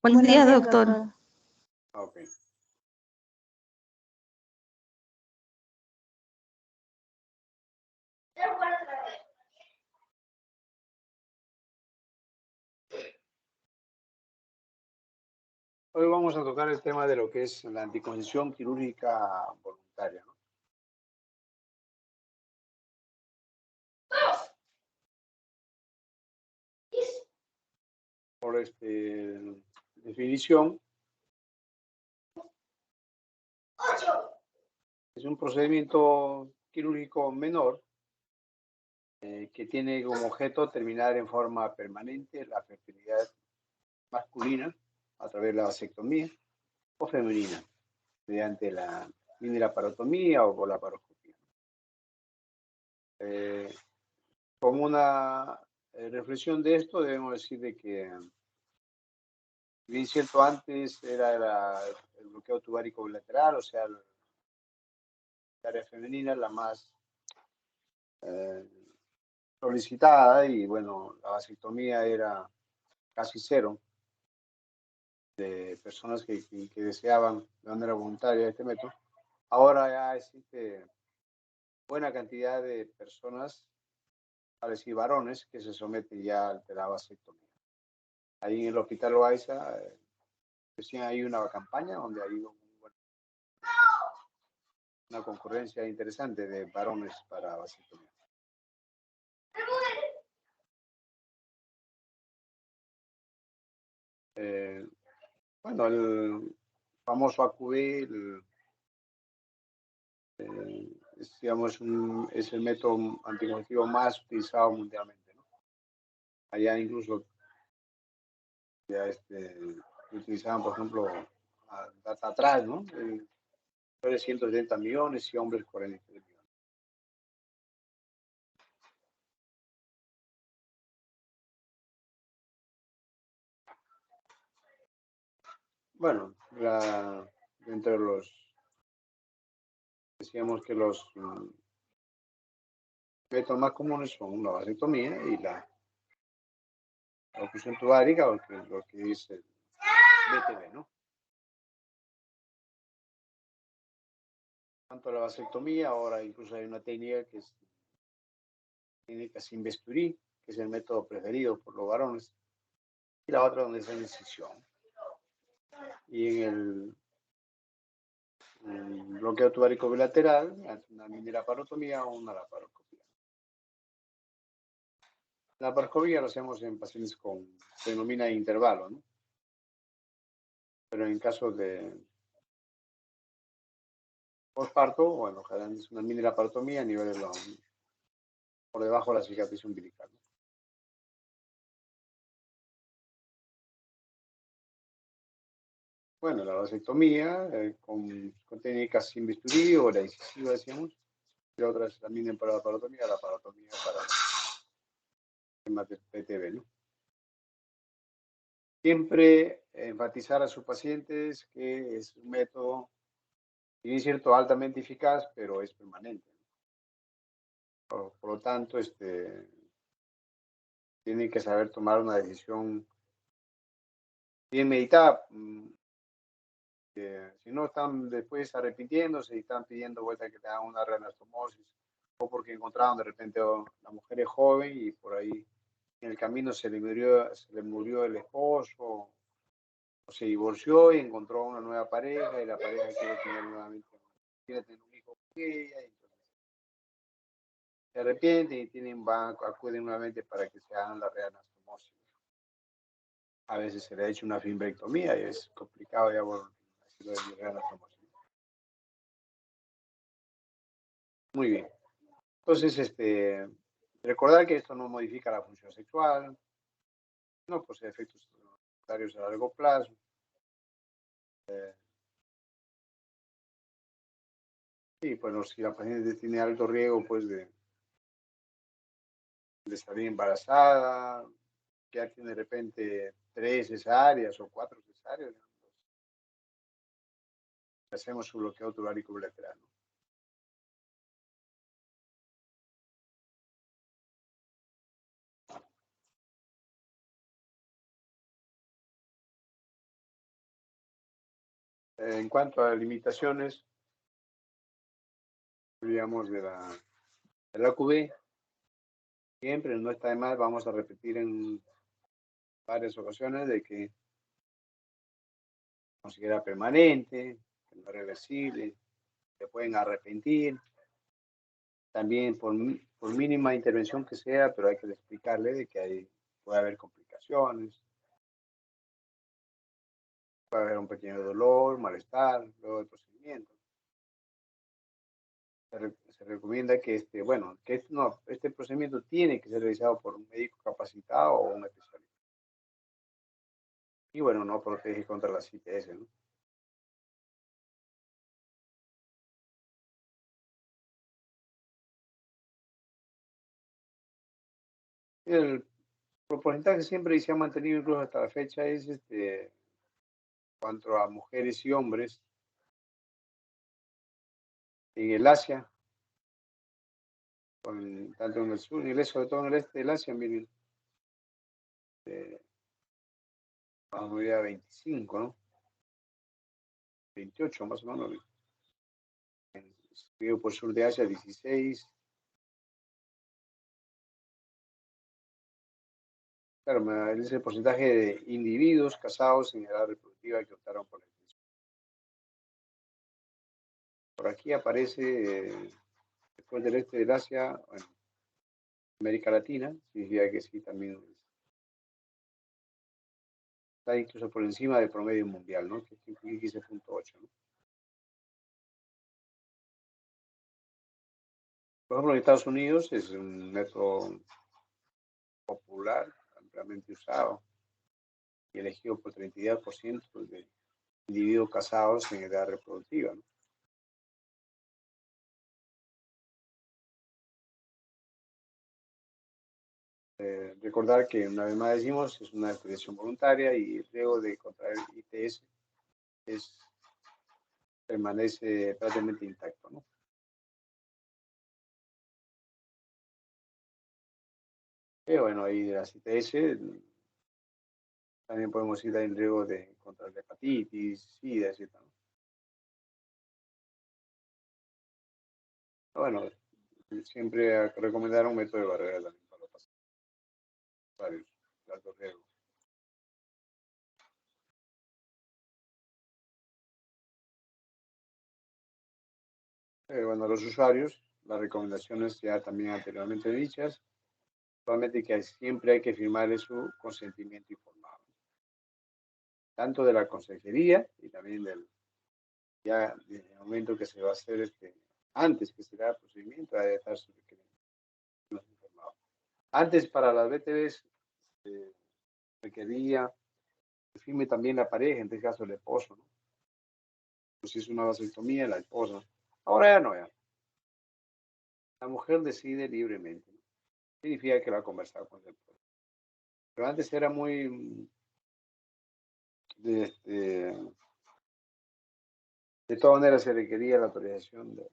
Buenos días, doctor. Ok. Hoy vamos a tocar el tema de lo que es la anticoncepción quirúrgica voluntaria, ¿no? Por definición, es un procedimiento quirúrgico menor que tiene como objeto terminar en forma permanente la fertilidad masculina a través de la vasectomía o femenina mediante la mineroparotomía o por la paroscopía. Como una reflexión de esto, debemos decir de que, bien cierto, antes era el bloqueo tubárico bilateral, o sea, el área femenina la más solicitada y bueno, la vasectomía era casi cero de personas que deseaban de manera voluntaria este método. Ahora ya existe buena cantidad de personas, a decir varones, que se someten ya a la vasectomía. Ahí en el Hospital Loaiza recién hay una campaña donde hay una concurrencia interesante de varones para vasectomía. Bueno, el famoso AQB, digamos, es el método anticonceptivo más utilizado mundialmente, ¿no? Allá incluso ya utilizaban, por ejemplo, hasta atrás, ¿no? Mujeres 170 millones y hombres 43 millones. Bueno, entre decíamos que los métodos más comunes son la vasectomía y la oclusión tubárica, lo que dice el BTB, ¿no? Tanto la vasectomía, ahora incluso hay una técnica que es técnica sin bisturí, que es el método preferido por los varones, y la otra donde es la incisión. Y en el bloqueo tubárico bilateral, una mineroparotomía o una laparoscopía. La laparoscopía lo hacemos en pacientes se denomina intervalo, ¿no? Pero en caso de posparto, bueno, es una mineroparotomía a nivel por debajo de la cicatriz umbilical, ¿no? Bueno, la vasectomía con técnicas sin bisturí o la incisiva, decíamos, y otras también en parotomía, la parotomía para temas del PTB, ¿no? Siempre enfatizar a sus pacientes que es un método, y es cierto, altamente eficaz, pero es permanente. Por lo tanto, tienen que saber tomar una decisión bien meditada. Si no están después arrepintiéndose y están pidiendo vuelta que le hagan una reanastomosis, o porque encontraron de repente la mujer es joven y por ahí en el camino se le murió el esposo, o se divorció y encontró una nueva pareja y la pareja quiere tener nuevamente, quiere tener un hijo con ella, y entonces se arrepienten y acuden nuevamente para que se hagan la reanastomosis. A veces se le ha hecho una fimbrectomía y es complicado ya por decirlo de reanastomosis. Muy bien. Entonces, recordar que esto no modifica la función sexual, no posee efectos secundarios a largo plazo. Y bueno, si la paciente tiene alto riesgo, pues de salir embarazada, ya tiene de repente 3 cesáreas o 4 cesáreas, hacemos su bloqueo tubárico bilateral, ¿no? En cuanto a limitaciones, digamos, de la QB, siempre no está de más, vamos a repetir en varias ocasiones de que considera permanente, que no es reversible, se pueden arrepentir, también por mínima intervención que sea, pero hay que explicarle de que puede haber complicaciones, puede haber un pequeño dolor, malestar, luego del procedimiento. Se recomienda que este procedimiento tiene que ser realizado por un médico capacitado o un especialista. Y bueno, no protege contra las ITS, ¿no? El porcentaje siempre se ha mantenido incluso hasta la fecha es cuanto a mujeres y hombres en el Asia, tanto en el sur y el este, sobre todo en el este del Asia, miren, vamos a ir a 25, ¿no? 28 más o menos. Seguido por sur de Asia, 16. Claro, es el porcentaje de individuos casados en edad reproductiva que optaron por el mismo. Por aquí aparece, después del este del Asia, bueno, América Latina, significa que sí, también está incluso por encima del promedio mundial, ¿no? Que es 15.8, ¿no? Por ejemplo, en Estados Unidos es un método popular, ampliamente usado y elegido por 32% de individuos casados en edad reproductiva, ¿no? Recordar que una vez más decimos es una expresión voluntaria y luego de contraer ITS permanece prácticamente intacto, ¿no? Pero bueno, ahí de las ITS también podemos ir en riesgo de contraer hepatitis, SIDA, etc., ¿no? Bueno, siempre recomendar un método de barrera también para los pacientes de alto riesgo. Bueno, a los usuarios, las recomendaciones ya también anteriormente dichas, solamente que siempre hay que firmar su consentimiento informado, tanto de la consejería y también ya desde el momento que se va a hacer antes que se da el procedimiento, debe estar su requerimiento informado. Antes, para las BTVs, requería que firme también la pareja, en este caso el esposo, ¿no? Pues si es una vasectomía, la esposa. Ahora ya no, ya. La mujer decide libremente, ¿no? Significa que va a conversar con el esposo. Pero antes era muy de todas maneras se requería la autorización de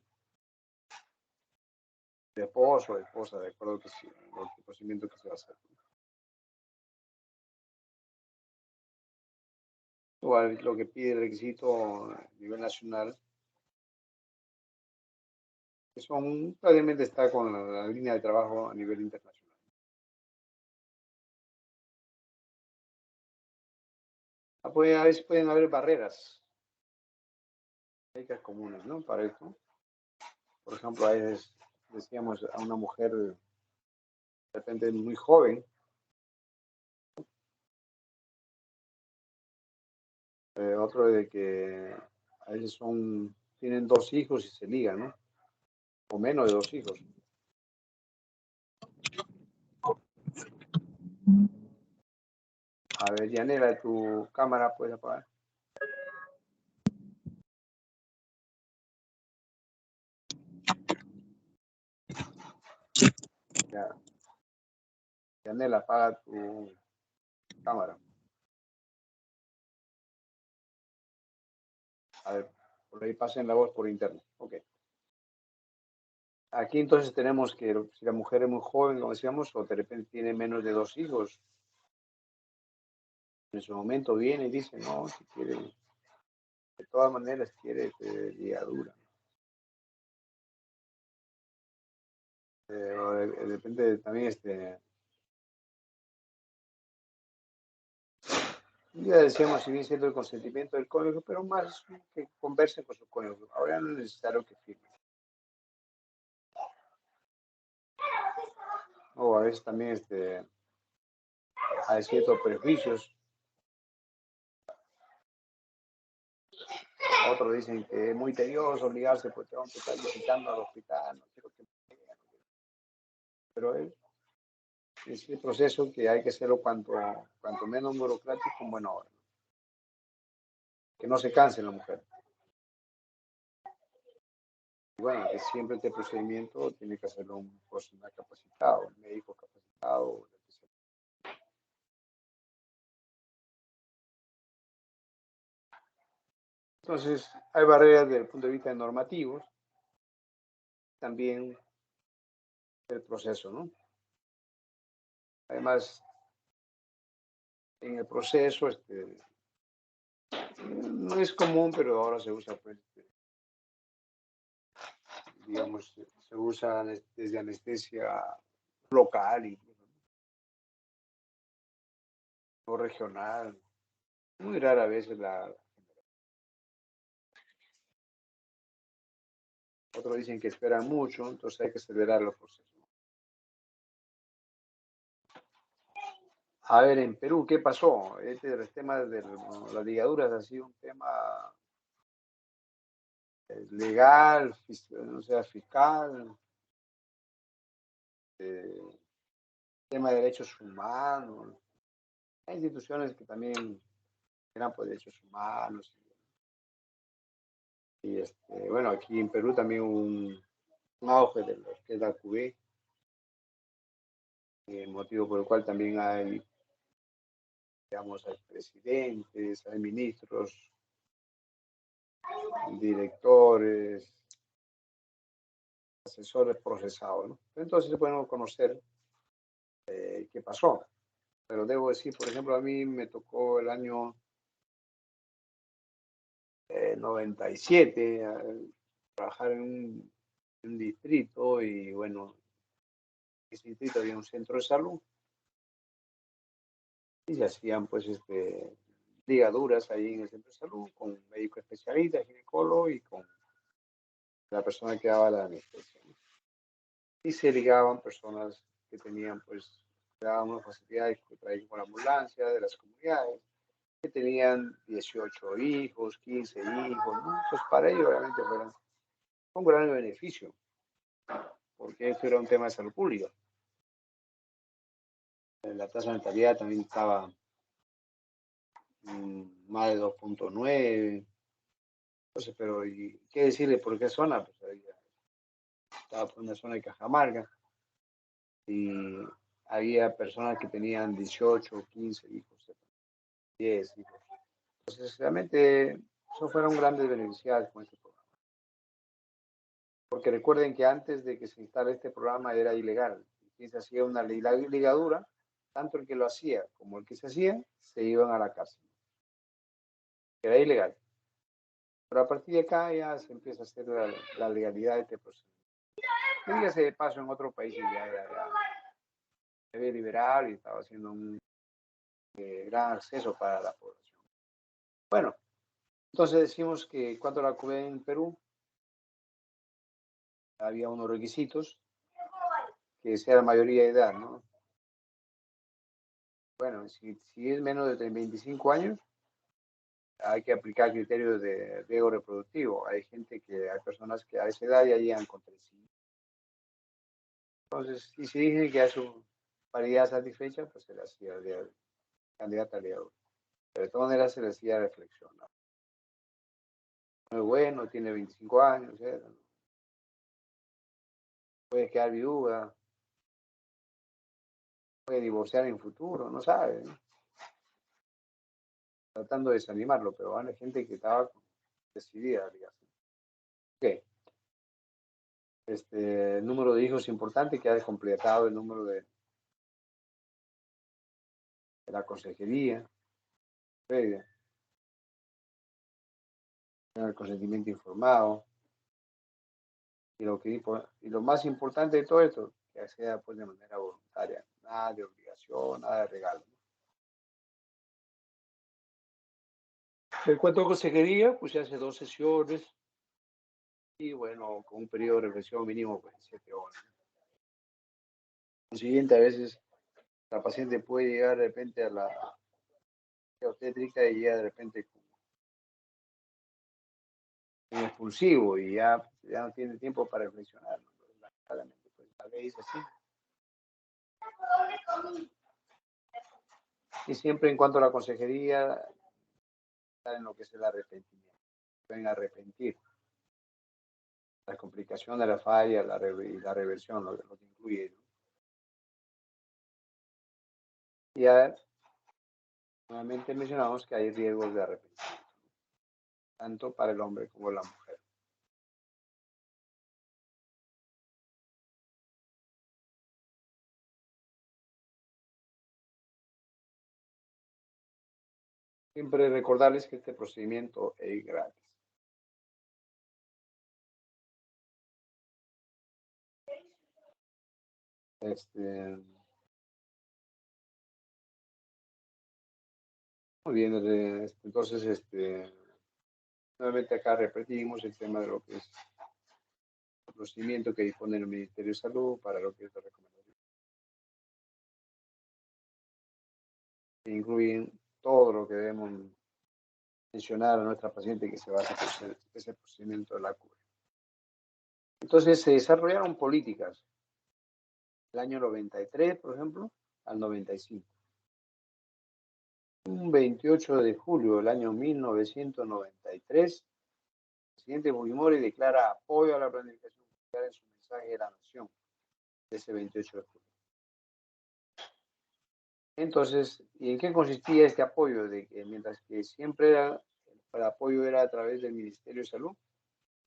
esposo o esposa, de acuerdo que sí, el procedimiento que se va a hacer. Igual lo que pide el requisito a nivel nacional, que son, probablemente está con la línea de trabajo a nivel internacional. Pues a veces pueden haber barreras médicas comunes, ¿no? Para esto. Por ejemplo, a veces decíamos a una mujer de repente muy joven, otro de que a veces tienen 2 hijos y se ligan, ¿no? O menos de 2 hijos. A ver, Yanela, tu cámara puedes apagar. Ya. Yanela, apaga tu cámara. A ver, por ahí pasen la voz por interno. Ok. Aquí entonces tenemos que si la mujer es muy joven, como decíamos, o de repente tiene menos de 2 hijos, en su momento viene y dice, no, si quiere de todas maneras quiere ligadura. Depende también, ya decíamos, si bien siendo el consentimiento del cónyuge, pero más que conversen con su cónyuge. Ahora no es necesario que firmen. O a veces también hay ciertos prejuicios. Otros dicen que es muy tedioso ligarse porque tengo que estar visitando al hospital, no quiero que me vean. Pero es el proceso que hay que hacerlo cuanto menos burocrático, bueno, ahora. Que no se canse la mujer. Y bueno, que siempre este procedimiento tiene que hacerlo un profesional capacitado, un médico capacitado. Entonces, hay barreras desde el punto de vista de normativos, también el proceso, ¿no? Además, en el proceso, no es común, pero ahora se usa, pues, digamos, se usa desde anestesia local y no regional. Muy rara vez otros dicen que esperan mucho, entonces hay que acelerar los procesos. A ver, en Perú, ¿qué pasó? El tema de las ligaduras ha sido un tema legal, o sea, fiscal, tema de derechos humanos. Hay instituciones que también eran por derechos humanos. Y bueno, aquí en Perú también hubo un auge de lo que es la QV, motivo por el cual también hay, digamos, hay presidentes, hay ministros, directores, asesores procesados, ¿no? Entonces, bueno, conocer qué pasó. Pero debo decir, por ejemplo, a mí me tocó el año 97 trabajar en un distrito y bueno, en ese distrito había un centro de salud y se hacían pues ligaduras ahí en el centro de salud con un médico especialista, ginecólogo y con la persona que daba la anestesia, ¿no? Y se ligaban personas que tenían pues, daban unas facilidades que traían con la ambulancia de las comunidades, que tenían 18 hijos, 15 hijos, ¿no? Pues para ellos obviamente fueron un gran beneficio, porque esto era un tema de salud pública. La tasa de natalidad también estaba más de 2.9. Entonces, pero ¿y qué decirle por qué zona? Pues estaba por una zona de Cajamarca y había personas que tenían 18, 15 hijos, 10 hijos. Entonces, realmente, esos fueron grandes beneficiados con este programa. Porque recuerden que antes de que se instale este programa era ilegal. Y se hacía una ligadura, tanto el que lo hacía como el que se hacía, se iban a la cárcel. Era ilegal. Pero a partir de acá ya se empieza a hacer la legalidad de este proceso. Y dígase de paso en otros países ya se ve liberal y estaba haciendo un gran acceso para la población. Bueno, entonces decimos que cuando la CUE en Perú había unos requisitos que sea la mayoría de edad, ¿no? Bueno, si es menos de 25 años, hay que aplicar criterios de riesgo reproductivo. Hay hay personas que a esa edad ya llegan con 35. Entonces, si se dice que hay su paridad satisfecha, pues se le hacía candidata a aliado. Pero de todas maneras se le hacía reflexión, ¿no? No es bueno, tiene 25 años, puede quedar viuda, puede divorciar en futuro, no sabe, ¿no? Tratando de desanimarlo, pero hay gente que estaba decidida, digamos. ¿Qué? El número de hijos importante que ha completado el número de la consejería. el consentimiento informado. Y lo más importante de todo esto, que sea pues de manera voluntaria, nada de obligación, nada de regalo. En cuanto a consejería, pues se hace 2 sesiones y bueno, con un periodo de reflexión mínimo pues 7 horas. Lo siguiente, a veces la paciente puede llegar de repente a la obstétrica y llega de repente como expulsivo y ya no tiene tiempo para reflexionar, ¿no? Lamentablemente, pues la ley es así. Y siempre en cuanto a la consejería, está en lo que es el arrepentimiento. Pueden arrepentir. La complicación de la falla y la reversión, lo que incluye, ¿no? Y ya nuevamente mencionamos que hay riesgos de arrepentimiento, tanto para el hombre como la mujer. Siempre recordarles que este procedimiento es gratis. Muy bien, entonces, nuevamente acá repetimos el tema de lo que es el procedimiento que dispone el Ministerio de Salud para lo que es la recomendación. Que incluyen todo lo que debemos mencionar a nuestra paciente que se va a hacer ese procedimiento de la cura. Entonces se desarrollaron políticas del año 93, por ejemplo, al 95. Un 28 de julio del año 1993, el presidente Fujimori declara apoyo a la planificación familiar en su mensaje de la Nación de ese 28 de julio. Entonces, ¿y en qué consistía este apoyo? De que mientras que siempre el apoyo era a través del Ministerio de Salud,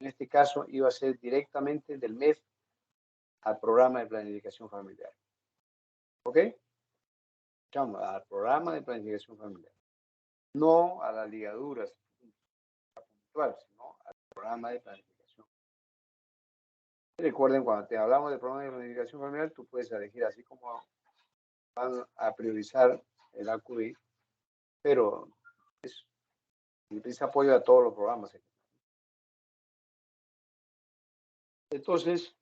en este caso iba a ser directamente del MEF al programa de planificación familiar. ¿Ok? Llama al programa de planificación familiar. No a las ligaduras puntuales, sino al programa de planificación. Recuerden, cuando te hablamos del programa de planificación familiar, tú puedes elegir así como van a priorizar el AQI, pero es apoyo a todos los programas. Entonces,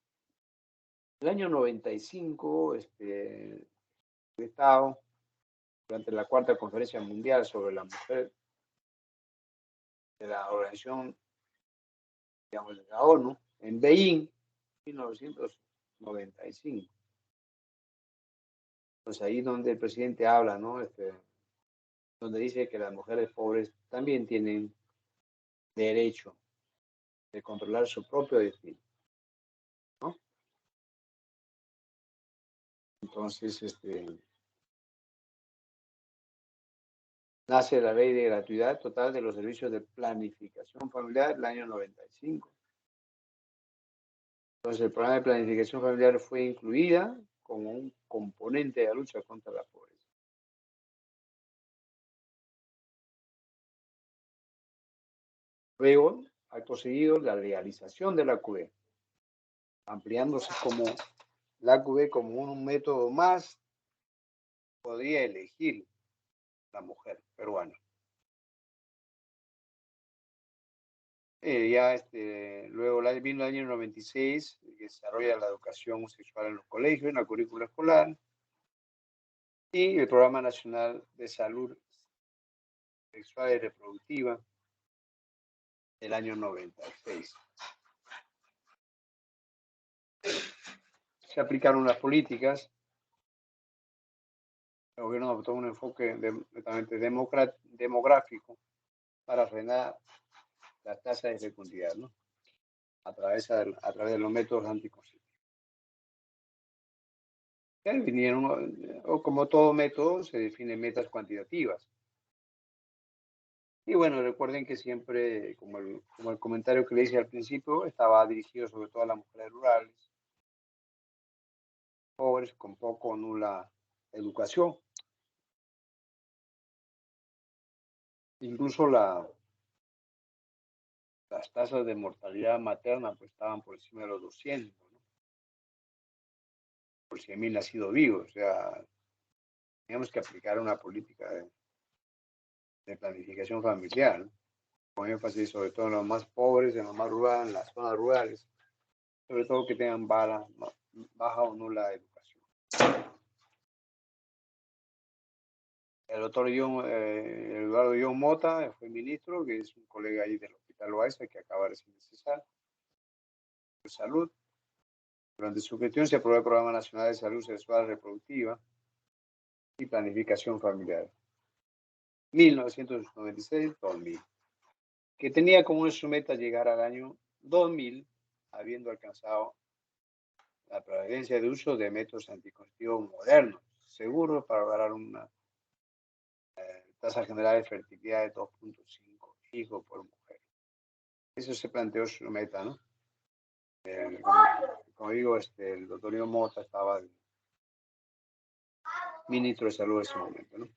el año 95, el Estado, durante la cuarta conferencia mundial sobre la mujer de la organización, digamos, de la ONU, en Beijing, 1995. Pues ahí donde el presidente habla, ¿no? Donde dice que las mujeres pobres también tienen derecho de controlar su propio destino, ¿no? Entonces, nace la ley de gratuidad total de los servicios de planificación familiar el año 95. Entonces, el programa de planificación familiar fue incluida como un componente de la lucha contra la pobreza. Luego, acto seguido, la legalización de la AQB, ampliándose como la AQB como un método más podría elegir la mujer peruana. Luego vino el año 96, que desarrolla la educación sexual en los colegios, en la currícula escolar, y el Programa Nacional de Salud Sexual y Reproductiva del año 96. Se aplicaron las políticas. El gobierno adoptó un enfoque netamente demográfico para frenar la tasa de fecundidad, ¿no? A través de los métodos anticonceptivos. O como todo método, se definen metas cuantitativas. Y bueno, recuerden que siempre, como el comentario que le hice al principio, estaba dirigido sobre todo a las mujeres rurales, pobres, con poco o nula educación. Incluso las tasas de mortalidad materna pues estaban por encima de los 200, ¿no? Por 100.000 nacidos vivos. O sea, teníamos que aplicar una política de planificación familiar, ¿no? Con énfasis sobre todo en los más pobres, en los más rurales, en las zonas rurales, sobre todo que tengan baja o nula educación. El doctor Eduardo John Mota fue ministro, que es un colega ahí del Hospital Loaiza que acaba de cesar de salud. Durante su gestión se aprobó el Programa Nacional de Salud Sexual Reproductiva y Planificación Familiar 1996-2000, que tenía como su meta llegar al año 2000, habiendo alcanzado la prevalencia de uso de métodos anticonceptivos modernos, seguros para lograr una tasa general de fertilidad de 2.5 hijos por mujer. Eso se planteó su meta, ¿no? Como digo, el doctor Iván Mota estaba el ministro de Salud en ese momento, ¿no?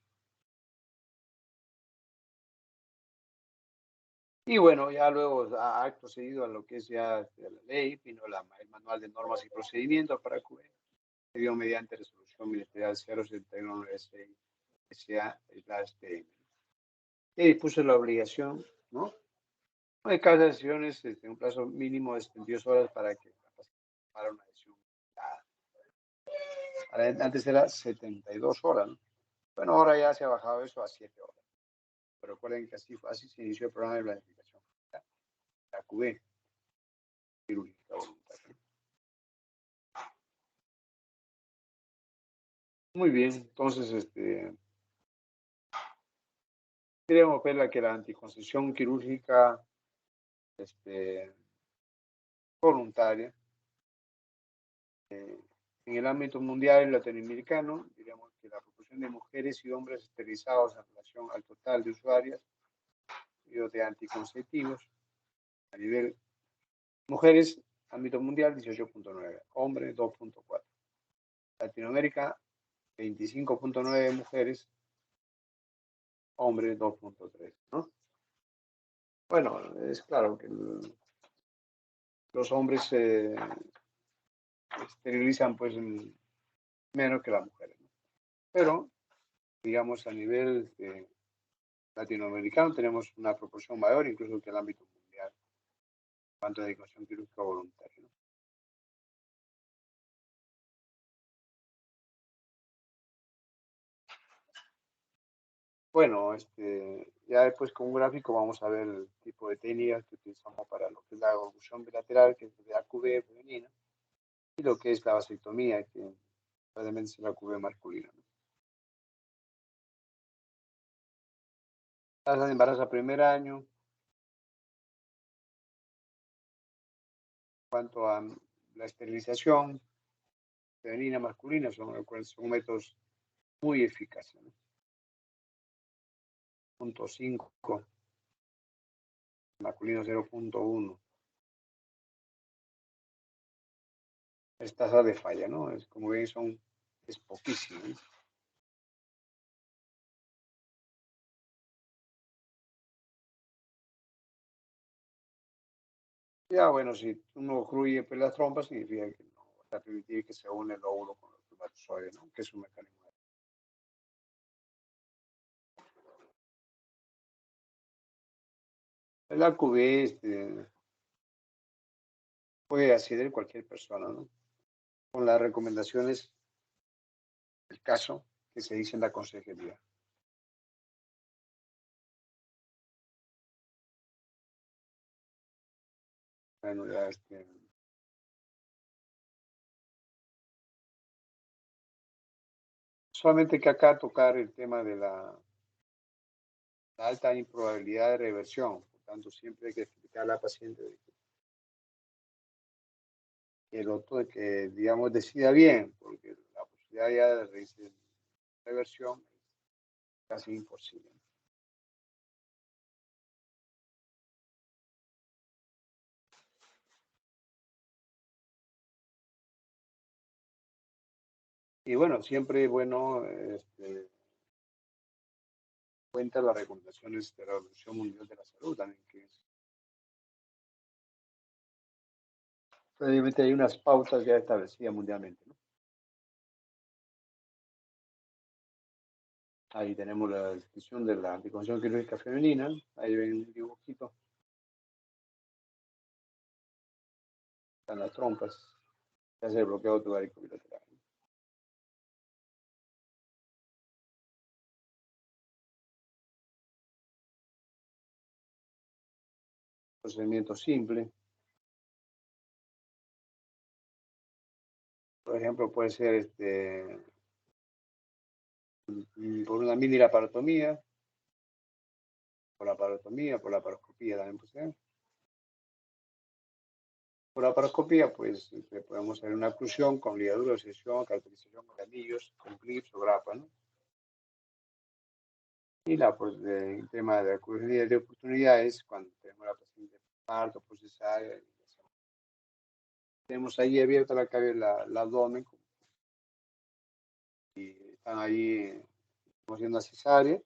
Y bueno, ya luego, acto seguido a lo que es ya la ley, vino el Manual de Normas y Procedimientos para cubrir. Se dio mediante resolución ministerial 07196 SA/STM. Y dispuso la obligación, ¿no? De cada sesión es un plazo mínimo de 72 horas para que para una decisión. Antes era 72 horas, ¿no? Bueno, ahora ya se ha bajado eso a 7 horas. Pero recuerden que así se inició el programa de planificación. La QV, quirúrgica voluntaria. Muy bien, entonces, queremos ver que la anticoncepción quirúrgica voluntaria en el ámbito mundial y latinoamericano, diríamos que la proporción de mujeres y hombres esterilizados en relación al total de usuarias de anticonceptivos a nivel mujeres, ámbito mundial 18.9, hombres 2.4. Latinoamérica 25.9 mujeres, hombres 2.3, ¿no? Bueno, es claro que los hombres se esterilizan pues menos que las mujeres, ¿no? Pero, digamos, a nivel latinoamericano tenemos una proporción mayor incluso que el ámbito mundial en cuanto a dedicación quirúrgica voluntaria, ¿no? Bueno, ya después con un gráfico vamos a ver el tipo de técnicas que utilizamos para lo que es la evolución bilateral, que es la QV femenina, y lo que es la vasectomía, que probablemente es la QV masculina, ¿no? Tasa de embarazo a primer año, en cuanto a la esterilización femenina, masculina, son métodos muy eficaces, ¿no? 0.5, masculino 0.1. Es tasa de falla, ¿no? Es, como ven, es poquísimo, ¿no? Ya, bueno, si uno ocluye pues, las trompas, significa que no va a permitir que se une el óvulo con el espermatozoide, ¿no? Que es un mecanismo. El AQV puede acceder cualquier persona, ¿no? Con las recomendaciones del caso que se dice en la consejería. Bueno, ya solamente que acá tocar el tema de la alta improbabilidad de reversión. Por tanto, siempre hay que explicar a la paciente que el otro, que digamos, decida bien, porque la posibilidad ya de reversión es casi imposible. Y bueno, siempre bueno, cuenta las recomendaciones de la Organización Mundial de la Salud también, que es Obviamente hay unas pautas ya establecidas mundialmente, ¿no? Ahí tenemos la descripción de la anticoncepción quirúrgica femenina. Ahí ven un dibujito. Están las trompas. Se hace el bloqueo tubaríco bilateral. Procedimiento simple. Por ejemplo, puede ser por una mini laparotomía, por la paroscopía también puede ser. Por la paroscopía, pues podemos hacer una oclusión con ligadura, sección, caracterización de anillos, con clips o grapa, ¿no? Y pues, el tema de la curiosidad de oportunidades, cuando tenemos la paciente parto, por cesárea, tenemos ahí abierta la cavidad, el abdomen, y están ahí haciendo una cesárea,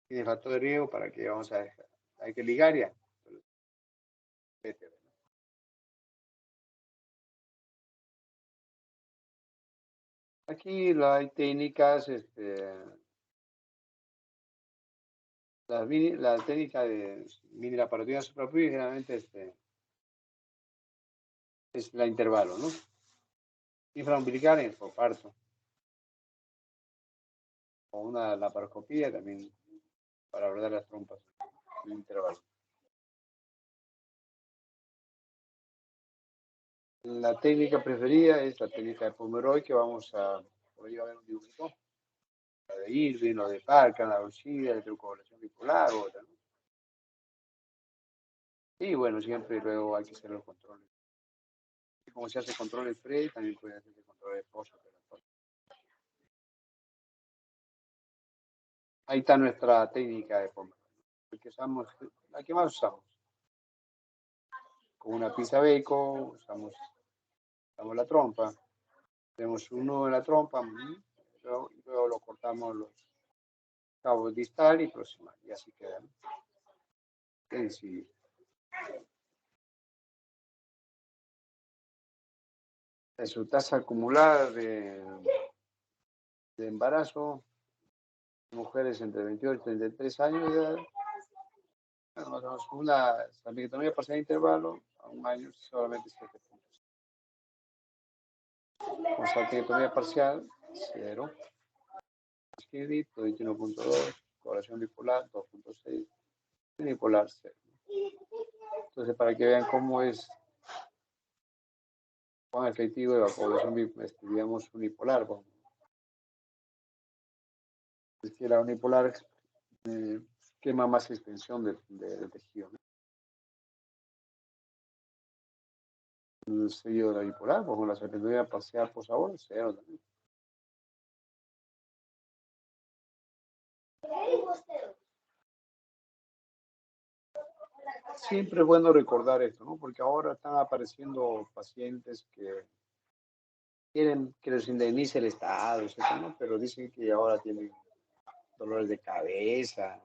tiene factor de riesgo para que vamos a dejar, hay que ligar ya. Aquí hay técnicas, la técnica de mini laparotomía suprapúbica generalmente es la intervalo, ¿no? Infraumbilical en parto. O una laparoscopía también para abordar las trompas en intervalo. La técnica preferida es la técnica de Pomeroy, que vamos a, por ahí va a ver un dibujito, la de Irving, la de Parker, la de trucoagulación bipolar, otra, ¿no? Y bueno, siempre luego hay que hacer los controles. Y como se hace controles pre, también puede hacerse controles postoperatorio. Ahí está nuestra técnica de Pomeroy, la que más usamos. Con una pinza Bacon, usamos la trompa, tenemos uno en la trompa, luego lo cortamos los cabos distal y proximal, y así queda. Sencillo. En su tasa acumulada de embarazo, mujeres entre 28 y 33 años de edad, bueno, una salpingotomía parcial de intervalo, a un año solamente 7 puntos. Con salpingotomía parcial, 0. Esquidit, 21.2, coloración bipolar, 2.6, unipolar, 0. Entonces, para que vean cómo es cuán efectivo de la población, digamos, unipolar. Bueno, es que la unipolar quema más extensión del tejido, ¿no? El sello de la bipolar, pues con la salpingotomía parcial por sabor, 0 también. Siempre es bueno recordar esto, ¿no? Porque ahora están apareciendo pacientes que quieren que los indemnice el Estado, etcétera, ¿no? Pero dicen que ahora tienen dolores de cabeza,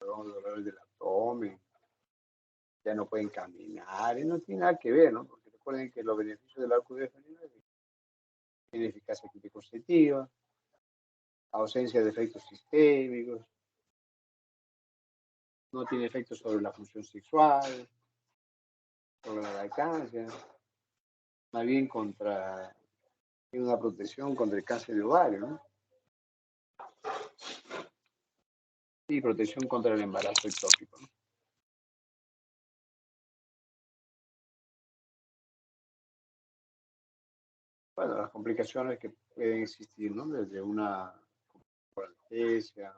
dolores del abdomen, ya no pueden caminar, y no tiene nada que ver, ¿no? Porque recuerden que los beneficios del arco femenino tiene eficacia anticonceptiva, ausencia de efectos sistémicos, no tiene efectos sobre la función sexual, sobre la lactancia, más bien tiene una protección contra el cáncer de ovario, ¿no? Y protección contra el embarazo ectópico, ¿no? Bueno, las complicaciones que pueden existir, ¿no? Desde una anestesia,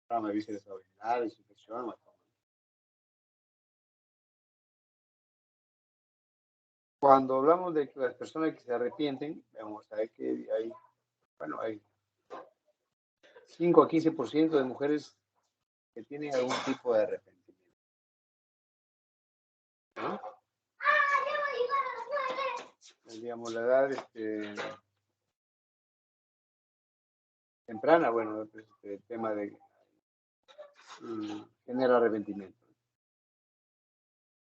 trama de vísceras abdominales, infección, cuando hablamos de las personas que se arrepienten, vamos a ver que hay 5 a 15% de mujeres que tienen algún tipo de arrepentimiento, ¿no? Digamos, la edad temprana, bueno, pues, el tema de genera arrepentimiento.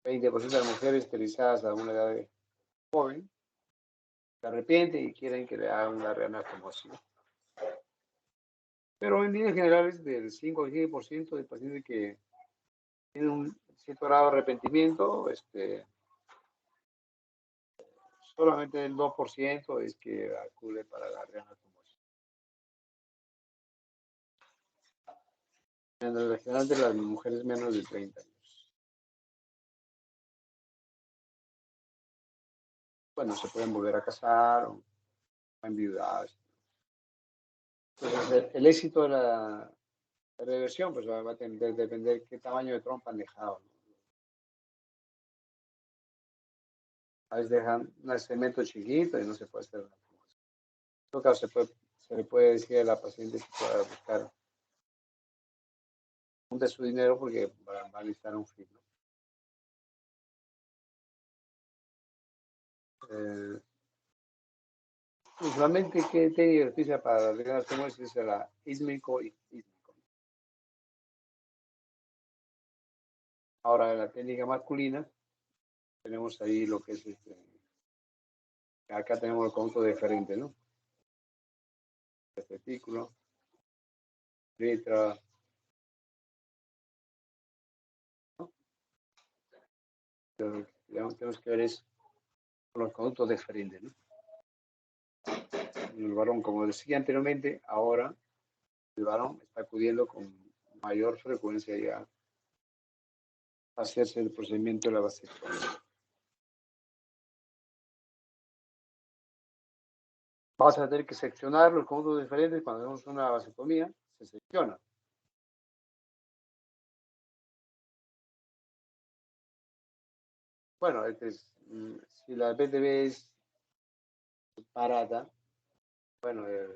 20% de las mujeres esterilizadas a una edad joven se arrepienten y quieren que le hagan una reanastomosis. Pero en líneas generales, del 5 al 10% de pacientes que tienen un cierto grado de arrepentimiento, solamente el 2% es que acude para la reanastomosis. En el general de las mujeres menos de 30 años. Bueno, se pueden volver a casar o enviudar. Entonces, el éxito de la reversión pues va a depender qué tamaño de trompa han dejado, ¿no? A veces dejan un cemento chiquito y no se puede hacer una reanastomosis. En todo caso, se le puede decir a la paciente que pueda buscar de su dinero porque va a necesitar un FIP, ¿no? Usualmente, ¿qué técnica se utiliza para la reanastomosis? Es la ísmico y ísmico. Ahora, en la técnica masculina, tenemos ahí lo que es acá tenemos el conjunto diferente, ¿no? El testículo, letra, ¿no? Pero, tenemos que ver es con los conductos diferentes, ¿no? El varón, como decía anteriormente, ahora el varón está acudiendo con mayor frecuencia ya a hacerse el procedimiento de la vasectomía. Vamos a tener que seccionar los conductos diferentes. Cuando hacemos una vasectomía, se secciona. Bueno, si la PTB es barata, bueno, la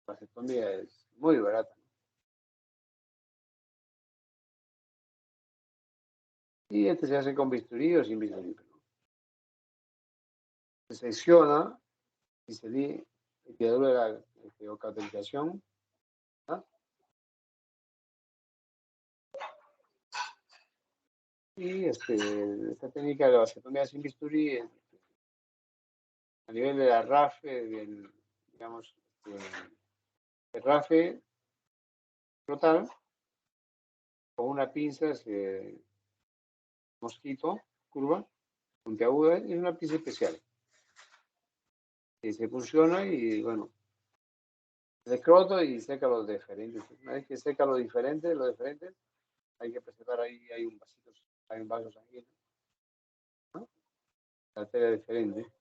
vasectomía es muy barata. Y se hace con bisturí o sin bisturí. Se secciona y se di el quedaduro de la cauterización, ¿no? Y esta técnica de la vasectomía sin bisturí, a nivel de la RAFE, digamos, el RAFE total, con una pinza mosquito, curva, puntiaguda, es una pinza especial. Que se funciona y, bueno, se escroto y seca los diferentes. Una vez que seca los diferentes, hay que preservar ahí, hay un vaso sanguíneo, ¿no? La arteria diferente.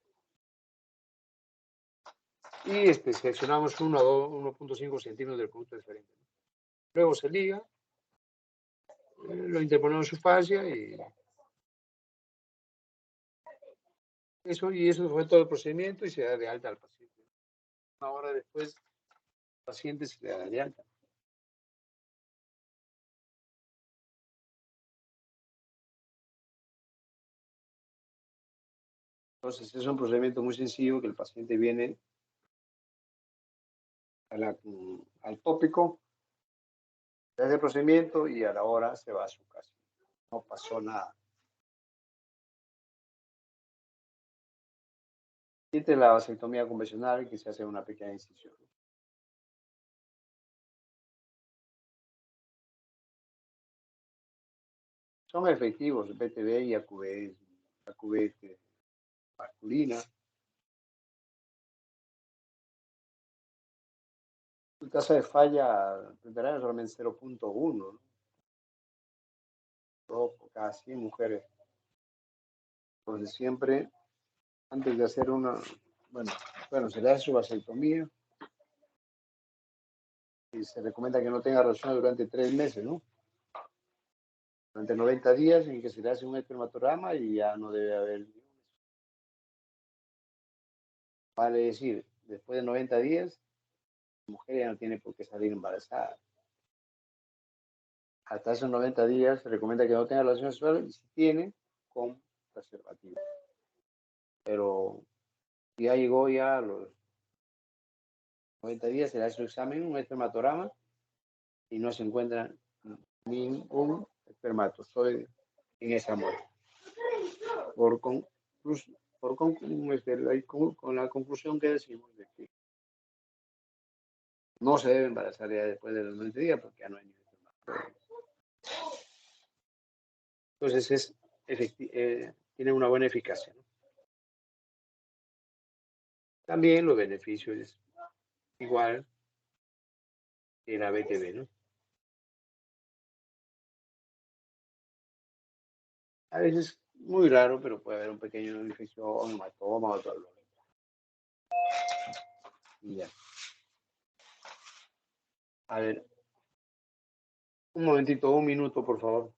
Y seleccionamos 1.5 centímetros del producto diferente. Luego se liga, lo interponemos en su fascia y eso fue todo el procedimiento y se da de alta al paciente. Una hora después, el paciente se le da de alta. Entonces, es un procedimiento muy sencillo que el paciente viene al tópico, se hace el procedimiento y a la hora se va a su casa. No pasó nada. Esta es la vasectomía convencional que se hace una pequeña incisión. Son efectivos, BTB y AQB masculina. La tasa de falla temprana es solamente 0.1, ¿no? Cada 100 mujeres. Entonces siempre, antes de hacer bueno, se le hace su vasectomía y se recomienda que no tenga relaciones durante 3 meses, ¿no? Durante 90 días en que se le hace un espermatograma y ya no debe haber. Vale decir, después de 90 días, la mujer ya no tiene por qué salir embarazada. Hasta esos 90 días se recomienda que no tenga relaciones sexuales y si tiene, con preservativo. Pero ya llegó ya a los 90 días, se le hace su examen, un espermatograma, y no se encuentra ningún espermatozoide en esa muestra. Por, con la conclusión que decimos de que no se debe embarazar ya después de los 90 días porque ya no hay ningún problema. Entonces tiene una buena eficacia, ¿no? También los beneficios es igual que la BTB, ¿no? A veces muy raro, pero puede haber un pequeño infección, hematoma o todo lo y ya. A ver, un momentito, un minuto, por favor.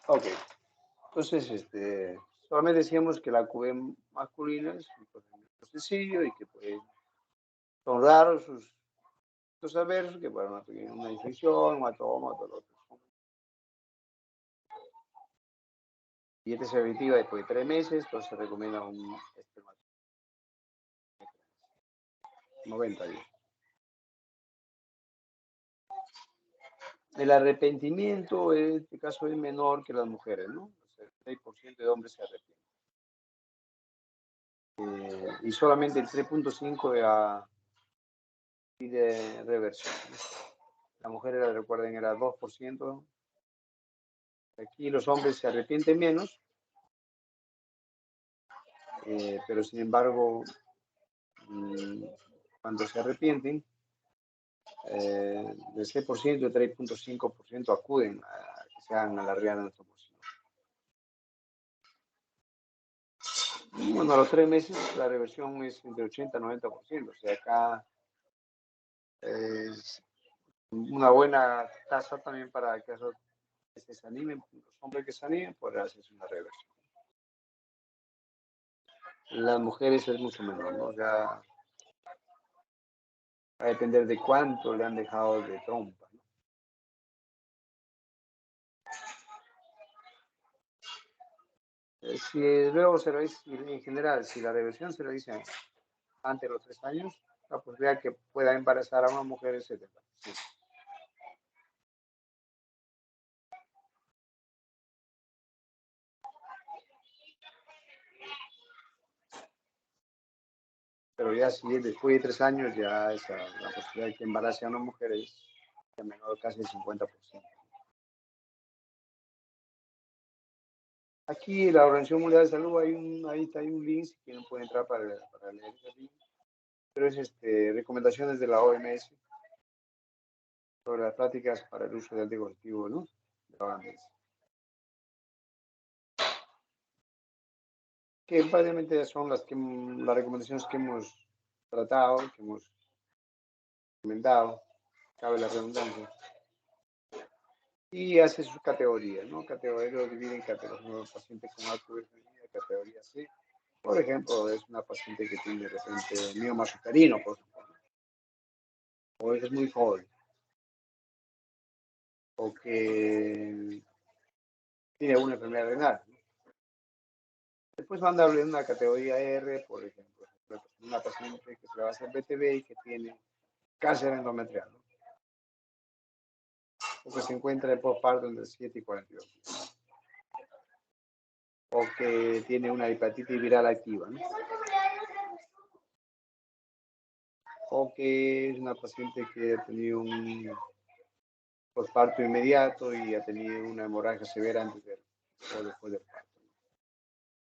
Ok, entonces, solamente decíamos que la QV masculina es un procedimiento sencillo y que pues, son raros sus adversos, que para una infección, hematoma, todo lo otro. Dieta selectiva después de 3 meses, entonces se recomienda un espermatozoide 90 días. El arrepentimiento en este caso es menor que las mujeres, ¿no? O sea, el 6% de hombres se arrepienten. Y solamente el 3.5% pide reversión. La mujer, recuerden, era 2%. Aquí los hombres se arrepienten menos, pero sin embargo, cuando se arrepienten, del 6%, el 3.5% acuden a que se hagan alargar de nuestro bolsillo. Y bueno, a los 3 meses la reversión es entre 80 y 90%. O sea, acá es una buena tasa también para que se animen, los hombres que se animen, poder hacerse una reversión. Las mujeres es mucho menor, ¿no? O sea, va a depender de cuánto le han dejado de trompa, ¿no? Si luego se realiza, en general, si la reversión se realiza antes de los 3 años, la posibilidad que pueda embarazar a una mujer es 70%. Sí. Pero ya si es después de 3 años, ya la posibilidad de que embarace a una mujer es de menor, casi el 50%. Aquí la Organización Mundial de Salud, ahí está, hay un link, si quieren pueden entrar para leer ese link. Pero es recomendaciones de la OMS sobre las prácticas para el uso del anticonceptivo, ¿no? De la OMS. que básicamente son las recomendaciones que hemos tratado, que hemos recomendado, cabe la redundancia. Y hace sus categorías, ¿no? Categorías lo divide en categorías. Un paciente con AQV femenina, categoría C. Por ejemplo, es una paciente que tiene de repente mioma uterino, por ejemplo, o es muy joven, o que tiene una enfermedad renal, ¿no? Después van a darle una categoría R, por ejemplo, una paciente que se le va a hacer BTB y que tiene cáncer endometrial, ¿no? O que se encuentra en postparto entre 7 y 42 días. O que tiene una hepatitis viral activa, ¿no? O que es una paciente que ha tenido un postparto inmediato y ha tenido una hemorragia severa antes o después del parto, ¿no?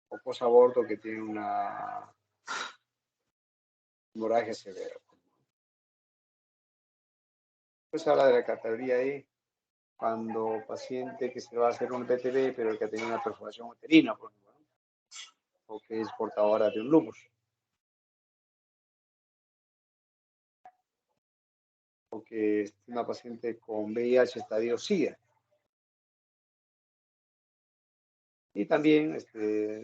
O posaborto que tiene una hemorragia severa. Pues habla de la categoría E, cuando paciente que se va a hacer un BTB, pero que ha tenido una perforación uterina, por ejemplo, ¿no? O que es portadora de un lupus. O que es una paciente con VIH estadio SIDA. Y también,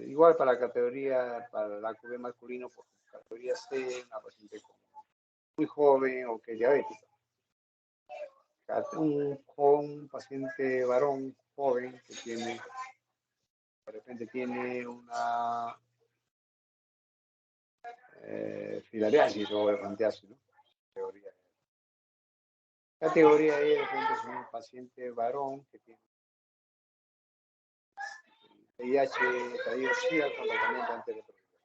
igual para la categoría, para la AQV masculino, por categoría C, una paciente muy joven o que es diabética. Un paciente varón joven que tiene, de repente tiene una filariasis o elefantiasis, ¿no? Categoría E. Categoría E, de repente es un paciente varón que tiene VIH, estadio SIDA con tratamiento antirretroviral.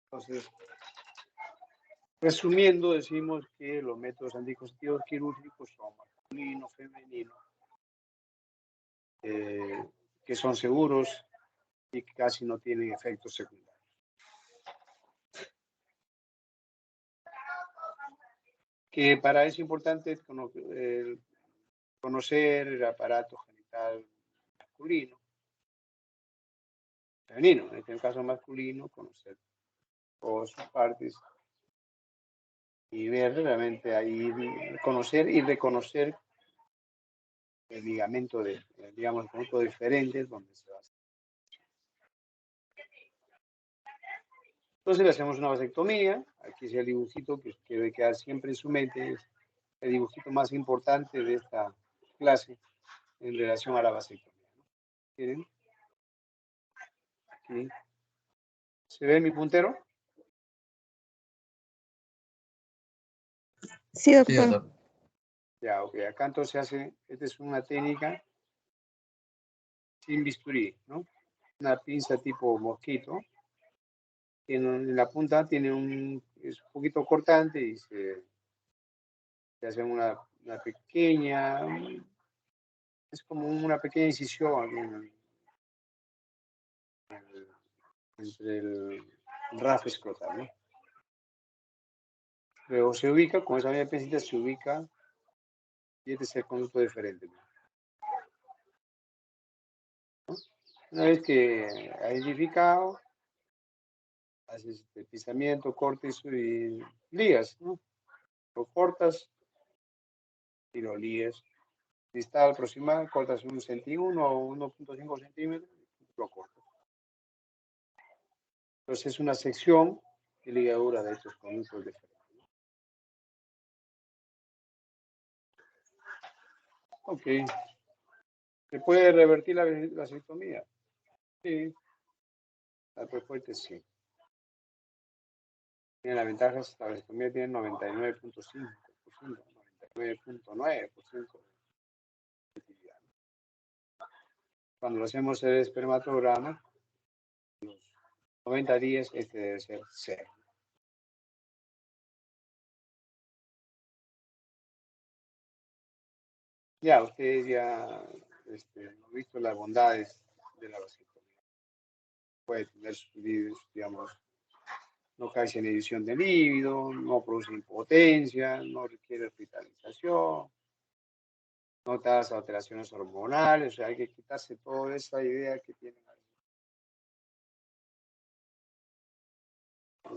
Entonces, resumiendo, decimos que los métodos anticonceptivos quirúrgicos son masculino, femenino, que son seguros y que casi no tienen efectos secundarios. Que para eso es importante conocer el aparato genital masculino, femenino, en este caso masculino, conocer todas sus partes y ver realmente ahí, conocer y reconocer el ligamento de, digamos, puntos diferentes donde se va a hacer. Entonces le hacemos una vasectomía. Aquí es el dibujito que debe quedar siempre en su mente, es el dibujito más importante de esta clase en relación a la vasectomía, ¿no? ¿Quieren? Aquí. ¿Se ve mi puntero? Sí, Sí, doctor. doctor. Ya, ok. Acá entonces esta es una técnica sin bisturí, ¿no? Una pinza tipo mosquito. En la punta tiene es un poquito cortante y se hace una pequeña, es como una pequeña incisión aquí entre el RAF escrotal, ¿no? Luego se ubica, con esa misma pincita se ubica, y este es el conducto diferente, ¿no? Una vez que ha identificado, haces pisamiento, cortes y ligas, ¿no? Lo cortas y lo ligas. Distal proximal, cortas 1 o 1.5 centímetros, lo cortas. Entonces es una sección y ligadura de estos conductos diferentes. Ok. ¿Se puede revertir la vasectomía? Sí. La respuesta es sí. Tiene la ventaja, la vasectomía tiene 99.5%, 99.9% de efectividad. Cuando lo hacemos el espermatograma, los 90 días, este debe ser 0. Ya, ustedes ya han visto las bondades de la vasectomía. Puede tener sus, digamos, no causa inhibición de líbido, no produce impotencia, no requiere hospitalización, no causa alteraciones hormonales, o sea, hay que quitarse toda esa idea que tienen ahí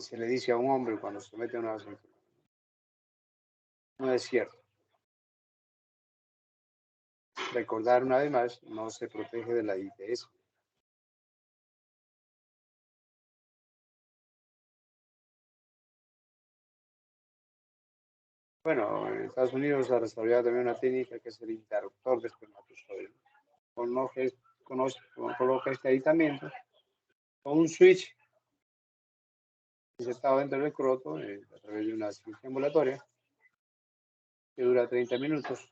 se le dice a un hombre cuando se mete a una vasectomía. No es cierto. Recordar una vez más, no se protege de la ITS. Bueno, en Estados Unidos ha desarrollado también una técnica que es el interruptor de espermatozoide. Coloca este aditamento con un switch insertado dentro del escroto a través de una cirugía ambulatoria que dura 30 minutos.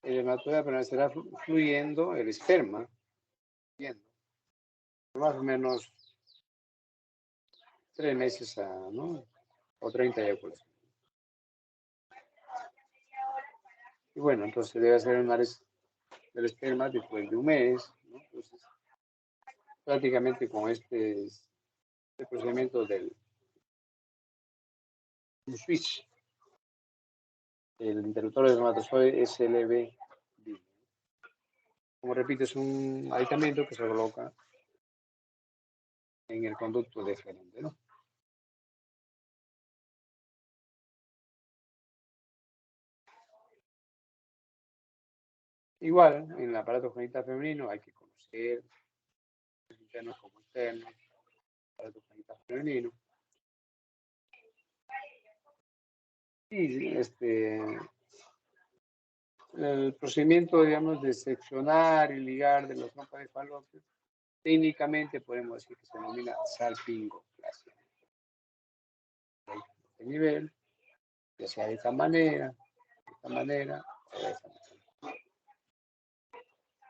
El espermatozoide permanecerá fluyendo, el esperma, fluyendo, más o menos 3 meses, ¿no? O 30 eyaculaciones. Y bueno, entonces debe hacer análisis del esperma después de un mes, ¿no? Entonces, prácticamente con este procedimiento del switch, el interruptor de espermatozoide SLB. Como repito, es un aditamento que se coloca en el conducto deferente, ¿no? Igual, en el aparato genital femenino hay que conocer internos como externos, aparato genital femenino. Y el procedimiento, digamos, de seccionar y ligar de los trompas de falopio, técnicamente podemos decir que se denomina salpingoplasia. De este nivel, ya sea de esta manera o de esta manera.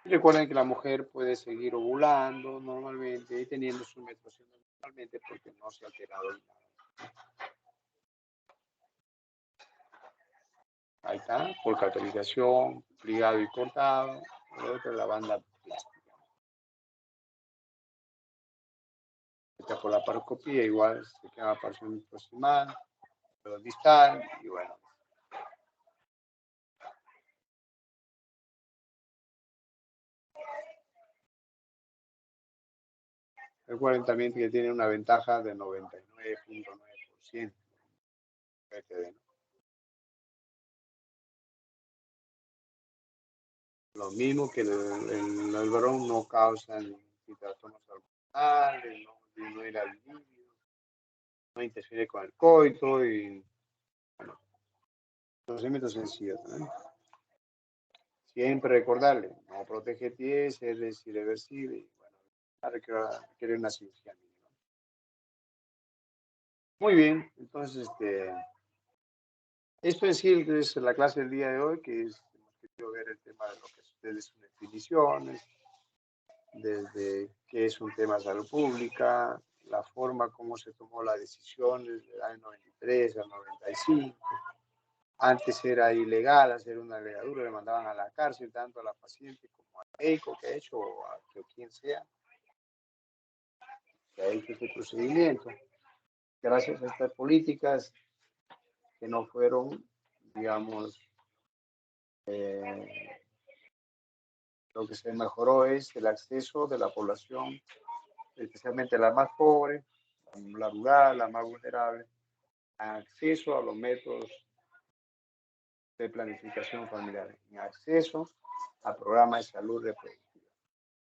Y recuerden que la mujer puede seguir ovulando normalmente y teniendo su menstruación normalmente porque no se ha alterado nada. Ahí está, por cauterización, ligado y cortado, otra la banda plástica. Esta por la paroscopía, igual se queda parcialmente proximal, pero distal, y bueno. Recuerden también que tiene una ventaja de 99.9%. Lo mismo que el varón no causa ni trastornos hormonales, no era libido, no interfiere con el coito y, bueno, procedimientos sencillos, ¿no? Siempre recordarle, no protege TIES, es irreversible y, bueno, requiere una cirugía mínima. Muy bien, entonces, esto en sí es la clase del día de hoy, que es, hemos querido ver el tema de lo que ustedes son definiciones, desde qué es un tema de salud pública, la forma como se tomó la decisión desde el año 93 al 95. Antes era ilegal hacer una legadura, le mandaban a la cárcel tanto a la paciente como al médico que ha hecho o a quien sea que ha hecho este procedimiento. Gracias a estas políticas que no fueron, digamos, lo que se mejoró es el acceso de la población, especialmente la más pobre, la rural, la más vulnerable, acceso a los métodos de planificación familiar, en acceso a programas de salud reproductiva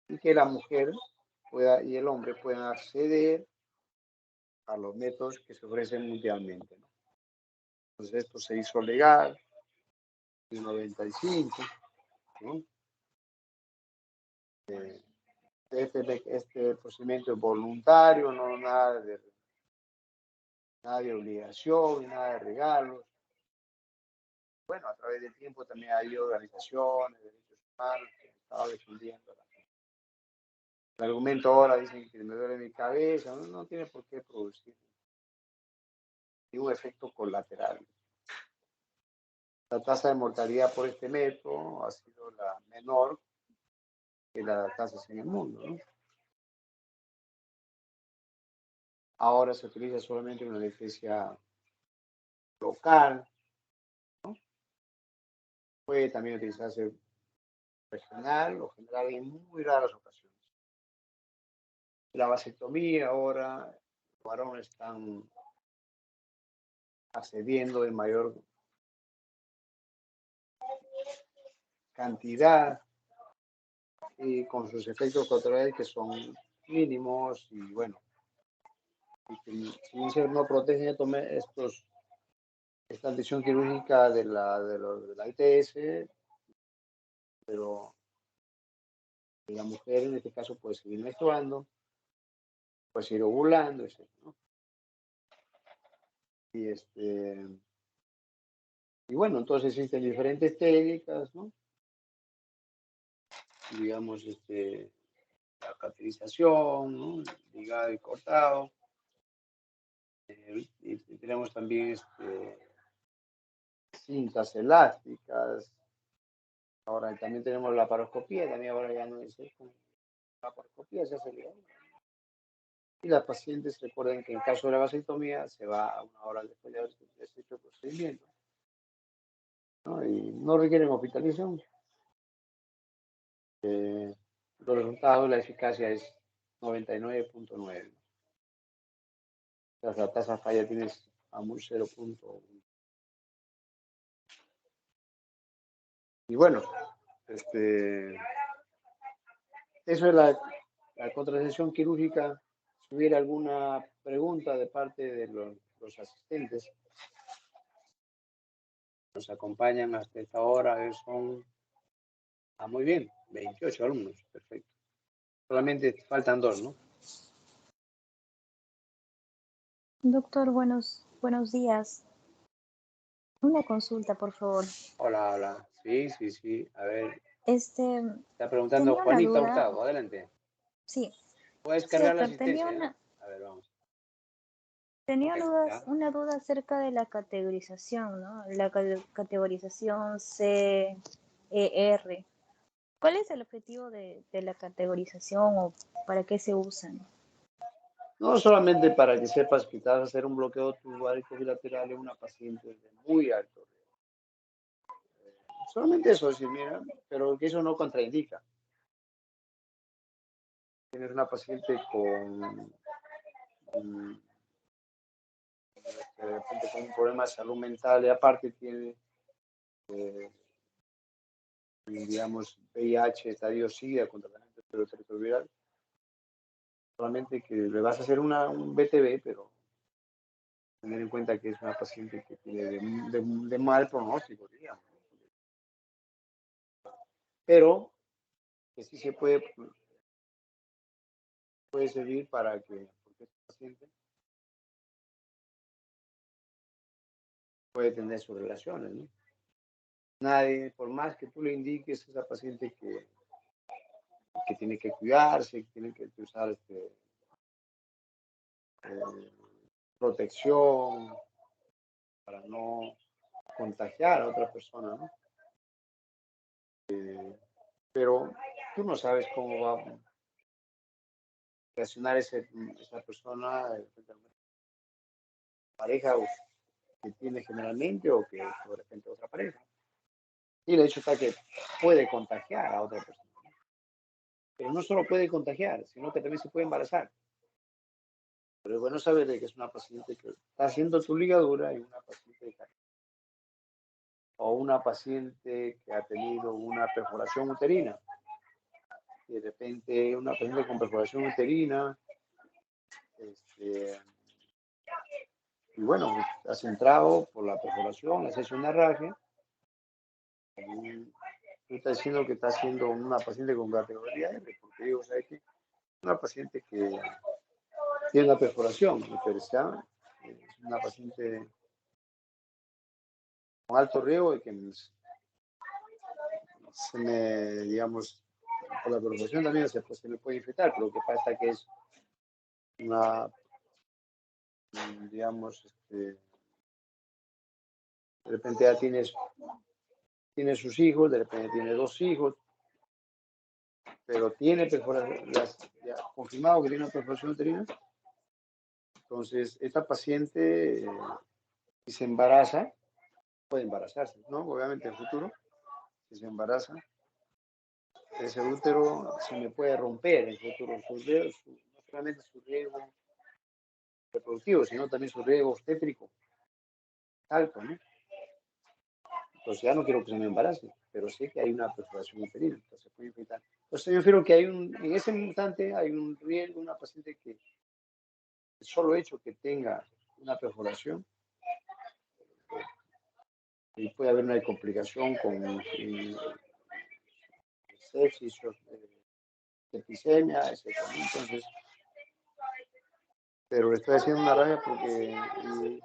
y que la mujer y el hombre puedan acceder a los métodos que se ofrecen mundialmente, ¿no? Entonces esto se hizo legal en el 95, ¿no? Este procedimiento es voluntario, no nada de obligación, nada de regalos. Bueno, a través del tiempo también hay organizaciones de derechos humanos que han estado defendiendo. El argumento ahora dicen que me duele mi cabeza, no tiene por qué producir ningún efecto colateral. La tasa de mortalidad por este método ha sido la menor que las tasas en el mundo, ¿no? Ahora se utiliza solamente una anestesia local, ¿no? Puede también utilizarse regional o general en muy raras ocasiones. La vasectomía ahora varones están accediendo en mayor cantidad y con sus efectos colaterales que son mínimos y bueno, y que si no protegen esta lesión quirúrgica de la ITS, pero la mujer en este caso puede seguir menstruando, puede seguir ovulando, etc., ¿no? Y bueno, entonces existen diferentes técnicas, ¿no? Digamos, la cateterización, ¿no? Ligado y cortado. Y tenemos también cintas elásticas. Ahora también tenemos la laparoscopía, también ahora ya no es con la laparoscopía, se hace ligado. Y las pacientes recuerden que en caso de la vasectomía se va a 1 hora después de haber hecho el procedimiento, ¿no? Y no requieren hospitalización. Los resultados, la eficacia es 99.9. La tasa falla tienes a muy 0.1. Y bueno, eso es la contracción quirúrgica. Si hubiera alguna pregunta de parte de los asistentes, nos acompañan hasta esta hora, son muy bien, 28 alumnos, perfecto. Solamente faltan 2, ¿no? Doctor, buenos días. Una consulta, por favor. Hola. Sí. A ver, está preguntando Tenía una Juanita duda. Hurtado, adelante. Sí, Puedes sí, cargar la doctor, asistencia, ¿eh? A ver, vamos. tenía ¿Ya? una duda acerca de la categorización, ¿no? La categorización C, E, R. ¿Cuál es el objetivo de la categorización o para qué se usan? No solamente para que sepas que te vas a hacer un bloqueo tubárico bilateral en una paciente de muy alto riesgo. Solamente eso, decir, mira, pero que eso no contraindica. Tienes una paciente de repente con un problema de salud mental y aparte tiene, digamos, VIH, estadio SIDA con tratamiento retroviral. Solamente que le vas a hacer un BTV, pero tener en cuenta que es una paciente que tiene de mal pronóstico, digamos. Pero que sí se puede servir para que, porque este paciente puede tener sus relaciones, ¿no? Nadie, por más que tú le indiques a esa paciente que tiene que cuidarse, que tiene que usar protección para no contagiar a otra persona, ¿no? Pero tú no sabes cómo va a reaccionar esa persona, pareja que tiene generalmente o que de repente otra pareja. Y el hecho está que puede contagiar a otra persona. Pero no solo puede contagiar, sino que también se puede embarazar. Pero es bueno saber de que es una paciente que está haciendo tu ligadura y una paciente o una paciente que ha tenido una perforación uterina. Y de repente una paciente con perforación uterina, y bueno, has entrado por la perforación, has hecho una hemorragia. Tú estás diciendo que está haciendo una paciente con categoría R, porque digo, ¿sabes qué? Una paciente que tiene una perforación, pero está es una paciente con alto riesgo de que se me, digamos, por la perforación también se me puede infectar, pero lo que pasa es que es una, digamos, de repente ya tiene sus hijos, de repente tiene 2 hijos, pero tiene perforación, ya confirmado que tiene una perforación uterina. Entonces, esta paciente, si se embaraza, puede embarazarse, ¿no? Obviamente en el futuro, si se embaraza, ese útero se me puede romper en el futuro. No solamente su riesgo reproductivo, sino también su riesgo obstétrico alto, ¿no? Entonces ya no quiero que se me embarace, pero sé que hay una perforación uterina, entonces se puede infectar. Entonces yo refiero que en ese instante hay un riesgo, una paciente que el solo hecho que tenga una perforación y puede haber una complicación con sepsis, septicemia, etc. Entonces, pero le estoy haciendo una rabia porque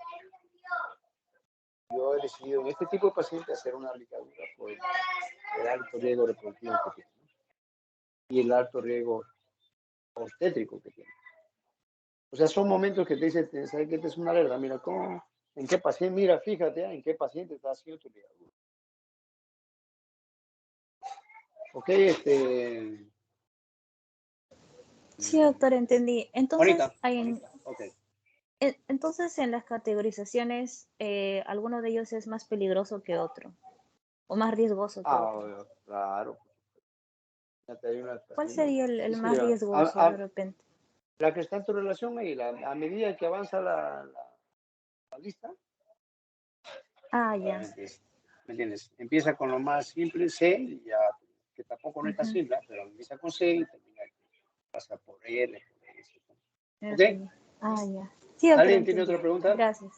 yo he decidido en este tipo de pacientes hacer una aplicadura por el alto riesgo reproductivo que tiene, ¿no? Y el alto riesgo obstétrico que tiene. O sea, son momentos que te dicen, ¿sabes qué? Esta es una alerta. Mira, ¿cómo? ¿En qué paciente? Mira, fíjate, en qué paciente está haciendo tu ligadura. Ok, Sí, doctor, entendí. Entonces, Bonita, bonita, ok. entonces en las categorizaciones, ¿alguno de ellos es más peligroso que otro? ¿O más riesgoso que otro? Claro. Fíjate, hay una ¿Cuál paciente. sería Sí, el sí, más riesgoso de repente? la que está en tu relación y a medida que avanza la lista, Ah, ya. obviamente, ¿me entiendes? Empieza con lo más simple, C, ya, que tampoco no está Ujú, simple, pero empieza con C y termina pasa por L, por S. ¿Ok? R. Ah, ya. Sí, doctor, ¿Alguien tiene entendí. otra pregunta? Gracias.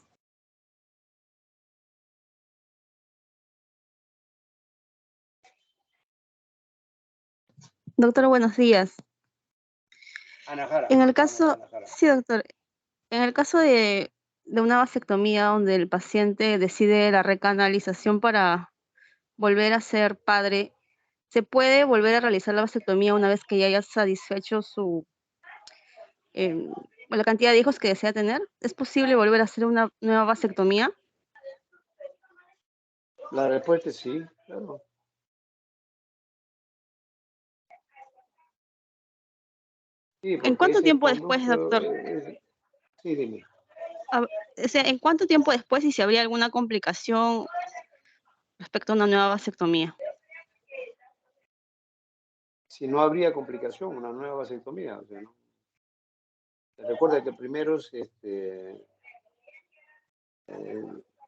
Doctor, buenos días. Ana Jara, En el vamos, caso, Ana Jara. sí, doctor, en el caso de una vasectomía donde el paciente decide la recanalización para volver a ser padre, ¿se puede volver a realizar la vasectomía una vez que ya haya satisfecho eh, la cantidad de hijos que desea tener? ¿Es posible volver a hacer una nueva vasectomía? La respuesta es sí, claro. Sí, ¿En porque cuánto ese tiempo después, conducto, doctor? sí, dime. O sea, ¿en cuánto tiempo después y si habría alguna complicación respecto a una nueva vasectomía? Si no habría complicación, una nueva vasectomía, o sea, ¿no? Recuerda que primero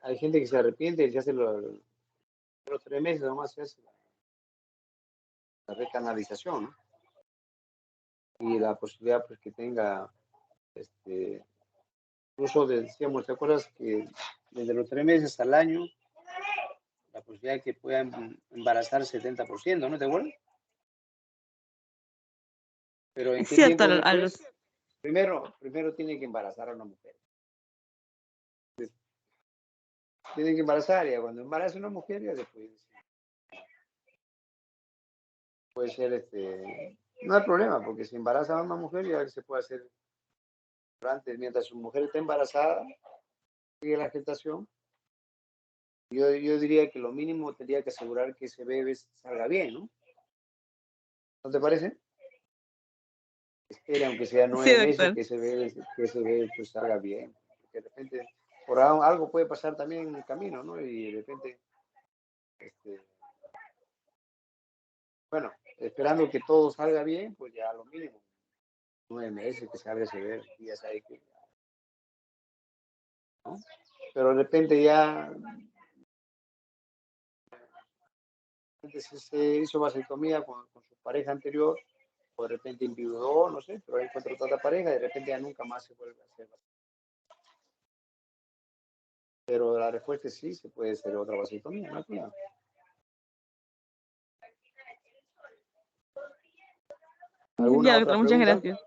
hay gente que se arrepiente y se hace los 3 meses nomás se hace la recanalización, ¿no? Y la posibilidad pues que tenga, incluso decíamos, ¿te acuerdas que desde los 3 meses al año, la posibilidad de que pueda embarazar el 70%, ¿no te acuerdas? Pero ¿en qué Sí, tiempo doctor, a los después? Primero tiene que embarazar a una mujer. Tiene que embarazar y cuando embaraza a una mujer ya después puede ser, no hay problema, porque si embaraza a una mujer ya se puede hacer antes, mientras su mujer está embarazada, sigue la gestación. Yo diría que lo mínimo tendría que asegurar que ese bebé salga bien, ¿no? ¿No te parece? Espera, aunque sea Sí, 9 meses, doctor. que ese bebé pues, salga bien. Porque de repente, por algo puede pasar también en el camino, ¿no? Y de repente, este, bueno, esperando que todo salga bien, pues ya lo mínimo, 9 meses que salga ese bebé, y ya sabe que, ¿no? Pero de repente ya, antes se hizo vasectomía con su pareja anterior, o de repente enviudó, no sé, pero ahí encontró otra pareja, y de repente ya nunca más se vuelve a hacer vasectomía. Pero la respuesta es sí, se puede hacer otra vasectomía, no hay problema. ¿Alguna Ya, otra doctor, muchas pregunta? gracias.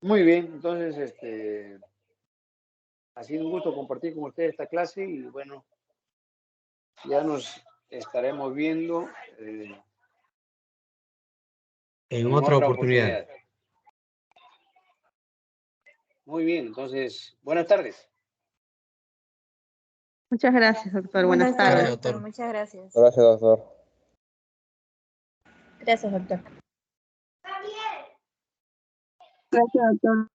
Muy bien, entonces, ha sido un gusto compartir con ustedes esta clase y bueno, ya nos estaremos viendo En en otra otra oportunidad. oportunidad. Muy bien, entonces, buenas tardes. Muchas gracias, doctor. Buenas Buenas tardes, Gracias, tardes. doctor. doctor. Muchas gracias. Gracias, doctor. Gracias, doctor. Gracias, doctor.